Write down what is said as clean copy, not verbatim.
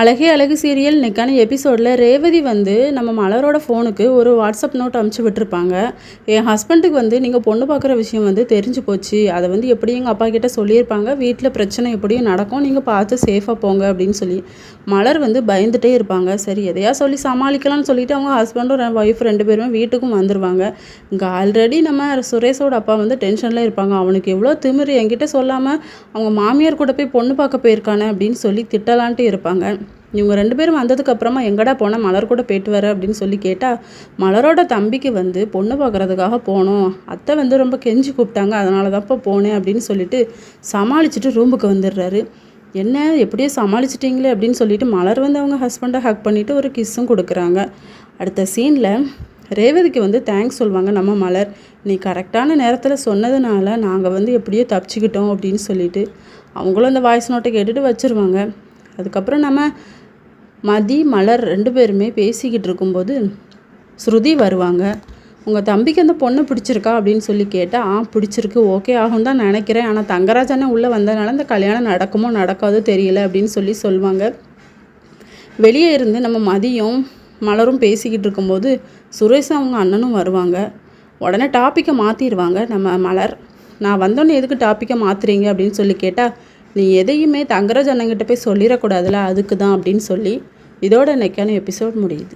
அழகே அழகு சீரியல் இன்னைக்கான எபிசோடில் ரேவதி வந்து நம்ம மலரோட ஃபோனுக்கு ஒரு வாட்ஸ்அப் நோட் அனுப்பிச்சி விட்டுருப்பாங்க. என் ஹஸ்பண்டுக்கு வந்து நீங்கள் பொண்ணு பார்க்குற விஷயம் வந்து தெரிஞ்சு போச்சு, அதை வந்து எப்படி எங்கள் அப்பா கிட்ட சொல்லியிருப்பாங்க, வீட்டில் பிரச்சனை எப்படியும் நடக்கும், நீங்கள் பார்த்து சேஃபாக போங்க அப்படின்னு சொல்லி மலர் வந்து பயந்துகிட்டே இருப்பாங்க. சரி எதையா சொல்லி சமாளிக்கலாம்னு சொல்லிட்டு அவங்க ஹஸ்பண்டும் ஒய்ஃப் ரெண்டு பேருமே வீட்டுக்கும் வந்துடுவாங்க. இங்கே ஆல்ரெடி நம்ம சுரேஷோட அப்பா வந்து டென்ஷனில் இருப்பாங்க. அவனுக்கு எவ்வளோ திமிரு, என்கிட்ட சொல்லாமல் அவங்க மாமியார் கூட போய் பொண்ணு பார்க்க போயிருக்கானே அப்படின்னு சொல்லி திட்டலான்ட்டு இருப்பாங்க. இவங்க ரெண்டு பேரும் வந்ததுக்கப்புறமா எங்கடா போனால் மலர் கூட போயிட்டு வர அப்படின்னு சொல்லி கேட்டால், மலரோட தம்பிக்கு வந்து பொண்ணு பார்க்குறதுக்காக போனோம், அத்தை வந்து ரொம்ப கெஞ்சி கூப்பிட்டாங்க, அதனால தான்ப்பா போனேன் அப்படின்னு சொல்லிட்டு சமாளிச்சுட்டு ரூமுக்கு வந்துடுறாரு. என்ன எப்படியோ சமாளிச்சிட்டிங்களே அப்படின்னு சொல்லிட்டு மலர் வந்து அவங்க ஹஸ்பண்டை ஹக் பண்ணிவிட்டு ஒரு கிஸ்ஸும் கொடுக்குறாங்க. அடுத்த சீனில் ரேவதிக்கு வந்து தேங்க்ஸ் சொல்லுவாங்க நம்ம மலர். நீ கரெக்டான நேரத்தில் சொன்னதுனால நாங்கள் வந்து எப்படியோ தப்பிச்சுக்கிட்டோம் அப்படின்னு சொல்லிட்டு அவங்களும் அந்த வாய்ஸ் நோட்டை கேட்டுட்டு வச்சுருவாங்க. அதுக்கப்புறம் நம்ம மதி மலர் ரெண்டு பேருமே பேசிக்கிட்டு இருக்கும்போது ஸ்ருதி வருவாங்க. உங்கள் தம்பிக்கு அந்த பொண்ணை பிடிச்சிருக்கா அப்படின்னு சொல்லி கேட்டால், பிடிச்சிருக்கு, ஓகே ஆகும் தான் நினைக்கிறேன், ஆனால் தங்கராஜ் அண்ணன் உள்ளே வந்ததுனால இந்த கல்யாணம் நடக்குமோ நடக்காதோ தெரியல அப்படின்னு சொல்லுவாங்க. வெளியே இருந்து நம்ம மதியும் மலரும் பேசிக்கிட்டு இருக்கும்போது சுரேஷ் அவங்க அண்ணனும் வருவாங்க. உடனே டாப்பிக்கை மாற்றிடுவாங்க நம்ம மலர். நான் வந்தோன்னே எதுக்கு டாப்பிக்கை மாற்றுறீங்க அப்படின்னு சொல்லி கேட்டால், நீ எதையுமே தங்கராஜ் அண்ணங்கிட்ட போய் சொல்லிடக்கூடாதுல, அதுக்கு தான் அப்படின்னு சொல்லி இதோட இன்னைக்கான எபிசோட் முடியுது.